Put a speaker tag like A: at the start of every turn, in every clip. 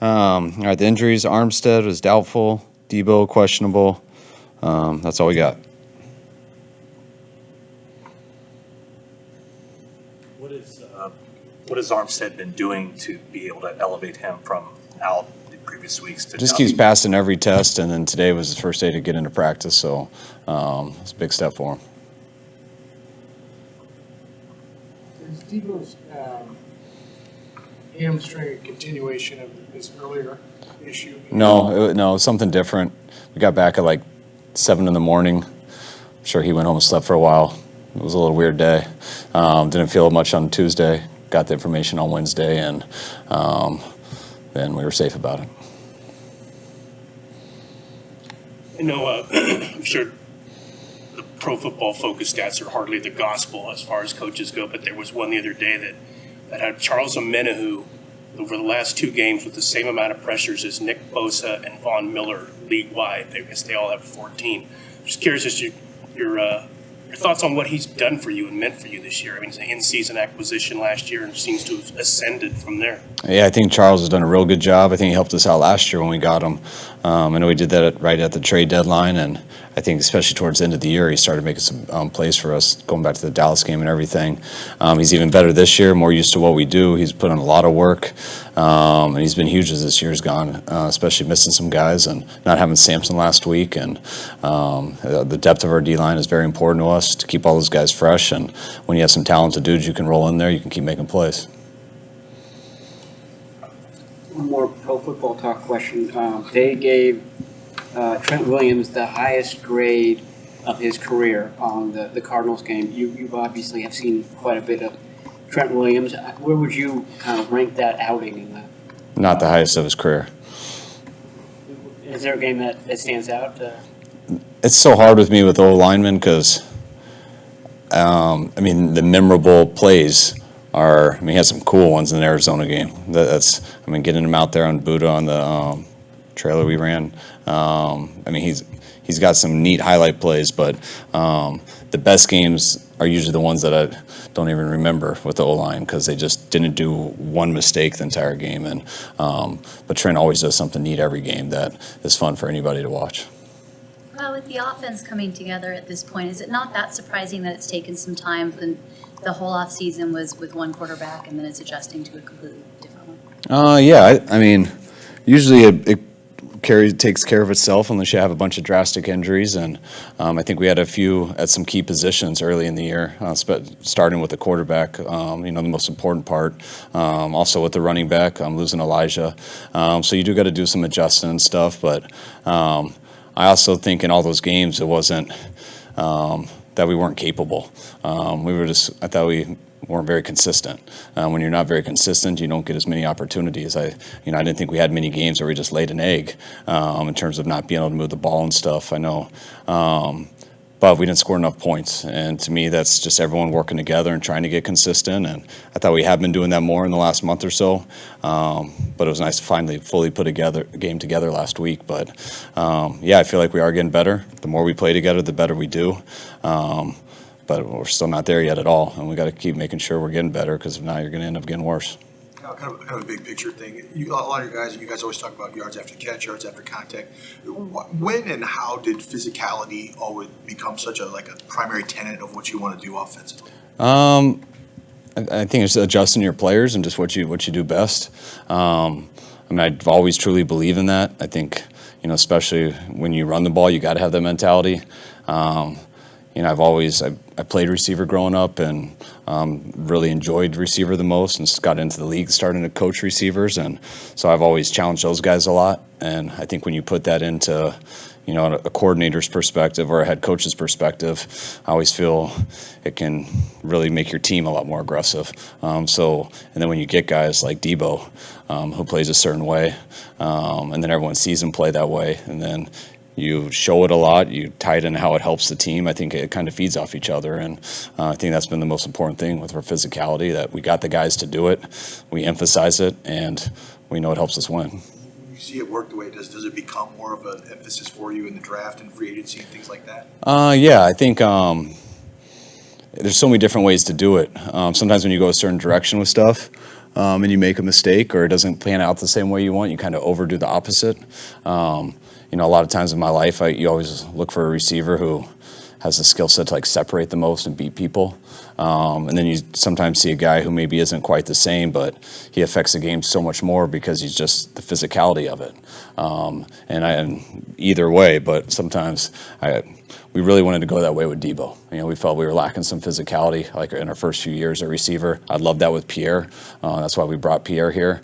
A: All right, the injuries, Armstead was doubtful, Deebo questionable. That's all we got.
B: What has Armstead been doing to be able to elevate him from out the previous weeks to
A: Just keeps passing every test, and then today was his first day to get into practice, so it's a big step for him.
C: Is Deebo's hamstring a continuation of his earlier issue?
A: No, something different. We got back at like 7 in the morning. I'm sure he went home and slept for a while. It was a little weird day. Didn't feel much on Tuesday. Got the information on Wednesday, and then we were safe about it.
D: I know, I'm sure the Pro Football Focus stats are hardly the gospel as far as coaches go, but there was one the other day that had Charles Omenihu over the last 2 games with the same amount of pressures as Nick Bosa and Von Miller league-wide. I guess they all have 14. I'm just curious as to your thoughts on what he's done for you and meant for you this year. I mean, it's an in-season acquisition last year and seems to have ascended from there.
A: Yeah, I think Charles has done a real good job. I think he helped us out last year when we got him. I know he did that right at the trade deadline, and I think especially towards the end of the year, he started making some plays for us, going back to the Dallas game and everything. He's even better this year, more used to what we do. He's put in a lot of work, and he's been huge as this year's gone, especially missing some guys and not having Sampson last week. And the depth of our D-line is very important to us to keep all those guys fresh. And when you have some talented dudes you can roll in there, you can keep making plays.
E: One more Pro Football Talk question. They gave Trent Williams the highest grade of his career on the Cardinals game. You obviously have seen quite a bit of Trent Williams. Where would you kind of rank that outing in that?
A: Not the highest of his career.
E: Is there a game that stands out?
A: It's so hard with me with O linemen because, I mean, the memorable plays are, I mean, he had some cool ones in the Arizona game. I mean, getting him out there on Buddha on the trailer we ran. I mean, he's got some neat highlight plays, but the best games are usually the ones that I don't even remember with the O-line because they just didn't do one mistake the entire game. And but Trent always does something neat every game that is fun for anybody to watch.
F: Well, with the offense coming together at this point, is it not that surprising that it's taken some time? The whole offseason was with one quarterback, and then it's adjusting to a completely different one.
A: Yeah, I mean, usually it takes care of itself unless you have a bunch of drastic injuries, and I think we had a few at some key positions early in the year, starting with the quarterback, the most important part. Also with the running back, losing Elijah, so you do got to do some adjusting and stuff. But I also think in all those games it wasn't that we weren't capable. I thought we weren't very consistent. When you're not very consistent, you don't get as many opportunities. I didn't think we had many games where we just laid an egg in terms of not being able to move the ball and stuff. I know, but we didn't score enough points. And to me, that's just everyone working together and trying to get consistent. And I thought we have been doing that more in the last month or so. But it was nice to finally fully put a game together last week. But I feel like we are getting better. The more we play together, the better we do. But we're still not there yet at all, and we got to keep making sure we're getting better because if not, you're going to end up getting worse.
G: Kind of a big picture thing. A lot of you guys always talk about yards after catch, yards after contact. When and how did physicality always become such a primary tenet of what you want to do offensively?
A: I think it's adjusting your players and just what you do best. I mean, I've always truly believed in that. I think especially when you run the ball, you got to have that mentality. I played receiver growing up and really enjoyed receiver the most and got into the league starting to coach receivers. And so I've always challenged those guys a lot. And I think when you put that into, a coordinator's perspective or a head coach's perspective, I always feel it can really make your team a lot more aggressive. And then when you get guys like Deebo, who plays a certain way, and then everyone sees him play that way, and then you show it a lot, you tie it in how it helps the team. I think it kind of feeds off each other, and I think that's been the most important thing with our physicality, that we got the guys to do it, we emphasize it, and we know it helps us win.
G: You see it work the way it does. Does it become more of an emphasis for you in the draft and free agency and things like that?
A: I think there's so many different ways to do it. Sometimes when you go a certain direction with stuff, and you make a mistake or it doesn't pan out the same way you want, you kind of overdo the opposite. You know, a lot of times in my life, you always look for a receiver who has the skill set to like separate the most and beat people. And then you sometimes see a guy who maybe isn't quite the same, but he affects the game so much more because he's just the physicality of it. And either way, but sometimes we really wanted to go that way with Deebo. You know, we felt we were lacking some physicality, like in our first few years at receiver. I love that with Pierre. That's why we brought Pierre here.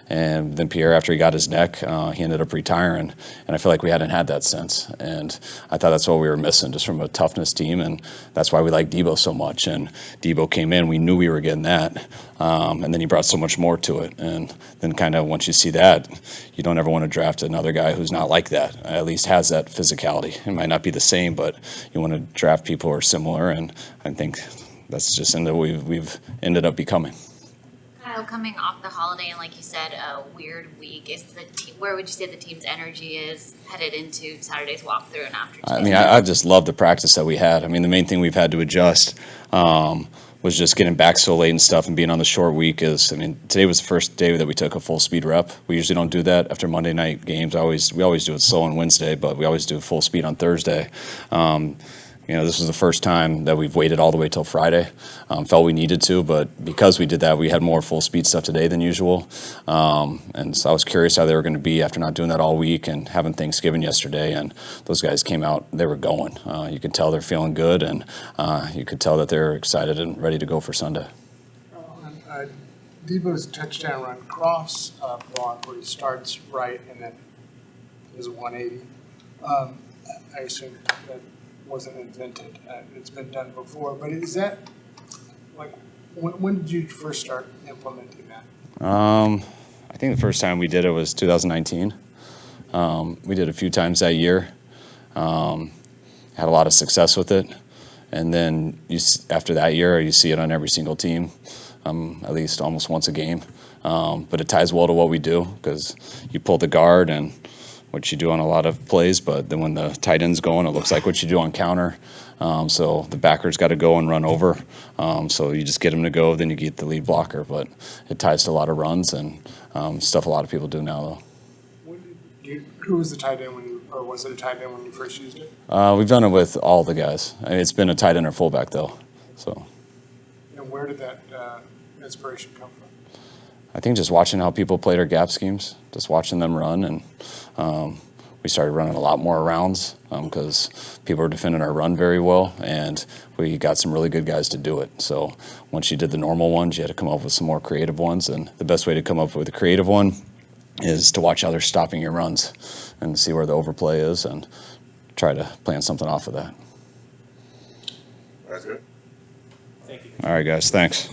A: And then Pierre, after he got his neck, he ended up retiring. And I feel like we hadn't had that since. And I thought that's what we were missing, just from a toughness team. And that's why we like Deebo so much. And Deebo came in, we knew we were getting that. And then he brought so much more to it. And then kind of once you see that, you don't ever want to draft another guy who's not like that, at least has that physicality. It might not be the same, but you want to draft people who are similar. And I think that's just what we've ended up becoming.
H: Kyle, coming off the holiday and like you said, a weird week, where would you say the team's energy is headed into Saturday's walkthrough and after?
A: I mean, I just love the practice that we had. I mean, the main thing we've had to adjust was just getting back so late and stuff and being on the short week today was the first day that we took a full speed rep. We usually don't do that after Monday night games. We always do it slow on Wednesday, but we always do full speed on Thursday. You know, this was the first time that we've waited all the way till Friday. Felt we needed to, but because we did that, we had more full speed stuff today than usual. And so I was curious how they were going to be after not doing that all week and having Thanksgiving yesterday. And those guys came out, they were going. You could tell they're feeling good, and you could tell that they're excited and ready to go for Sunday.
C: Deebo's touchdown run cross block where he starts right and then is 180. I assume that wasn't invented. It's been done before, but is that like when did you first start implementing that?
A: I think the first time we did it was 2019. We did a few times that year. Had a lot of success with it, and then after that year, you see it on every single team, at least almost once a game. But it ties well to what we do because you pull the guard and what you do on a lot of plays, but then when the tight end's going, it looks like what you do on counter. So the backer's got to go and run over. So you just get them to go, then you get the lead blocker. But it ties to a lot of runs and stuff a lot of people do now, though.
C: Who was the tight end or was it a tight end when you first used it?
A: We've done it with all the guys. I mean, it's been a tight end or fullback, though. So.
C: And where did that inspiration come from?
A: I think just watching how people played our gap schemes, just watching them run, and we started running a lot more rounds because people were defending our run very well, and we got some really good guys to do it. So once you did the normal ones, you had to come up with some more creative ones, and the best way to come up with a creative one is to watch how they're stopping your runs and see where the overplay is and try to plan something off of that.
I: That's good.
A: All right, guys, thanks.